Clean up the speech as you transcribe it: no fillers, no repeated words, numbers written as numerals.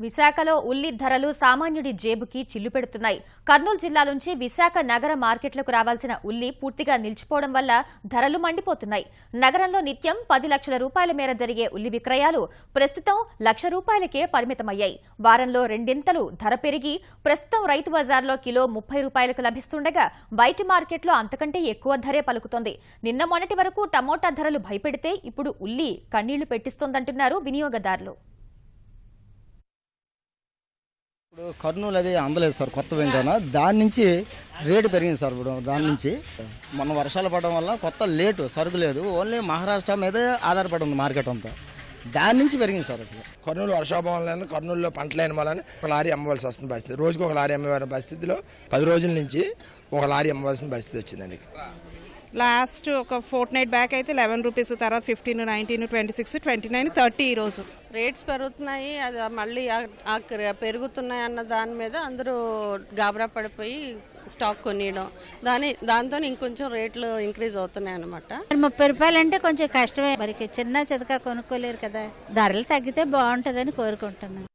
విశాఖలో ఉల్లి ధరలు సామాన్యుడి జేబుకి చిల్లు పెడుతున్నాయి. కర్నూలు జిల్లా నుంచి విశాఖ నగర మార్కెట్లకు రావాల్సిన ఉల్లి పూర్తిగా నిలిచిపోవడం వల్ల ధరలు మండిపోతున్నాయి. నగరంలో నిత్యం 10 లక్షల రూపాయల మేర జరిగే ఉల్లి విక్రయాలు ప్రస్తుతం ₹1,00,000కే పరిమితమయ్యాయి. వారంలో రెండింతలు ధర పెరిగి ప్రస్తుతం రైతు బజార్లో కిలో ₹30కు లభిస్తుండగా బయటి మార్కెట్లో అంతకంటే ఎక్కువ ధరే పలుకుతోంది. నిన్న మొన్నటి వరకు టమోటా ధరలు భయపెడితే ఇప్పుడు ఉల్లి కన్నీళ్లు పెట్టిస్తోందంటున్నారు వినియోగదారులు. ఇప్పుడు కర్నూలు అది అందలేదు సార్, కొత్త వెంకన్న దాని నుంచి రేటు పెరిగింది సార్. ఇప్పుడు దాని నుంచి మొన్న వర్షాలు పడడం వల్ల కొత్త లేటు సరుకు లేదు, ఓన్లీ మహారాష్ట్ర మీదే ఆధారపడి ఉంది మార్కెట్ అంతా. దాని నుంచి పెరిగింది సార్. అసలు కర్నూలు వర్షాభావం కర్నూలులో పంటలేని వల్ల ఒక లారీ అమ్మవలసి వస్తుంది పరిస్థితి. రోజుకి ఒక లారీ అమ్మేవారి పరిస్థితిలో 10 రోజుల నుంచి ఒక లారీ అమ్మవలసిన పరిస్థితి వచ్చిందండి. లాస్ట్ ఒక ఫోర్ట్నైట్ బ్యాక్ అయితే ₹11, తర్వాత 15, 19, 26, 29, 30 ఈరోజు రేట్స్ పెరుగుతున్నాయి. అది మళ్ళీ పెరుగుతున్నాయి అన్న దాని మీద అందరూ గాబరా పడిపోయి స్టాక్ కొనియడం, దాంతో ఇంకొంచెం రేట్లు ఇంక్రీజ్ అవుతున్నాయి అన్నమాట. ₹30 అంటే కొంచెం కష్టమే, మరి చిన్న చితక కొనుక్కోలేరు కదా. ధరలు తగ్గితే బాగుంటుందని కోరుకుంటున్నాను.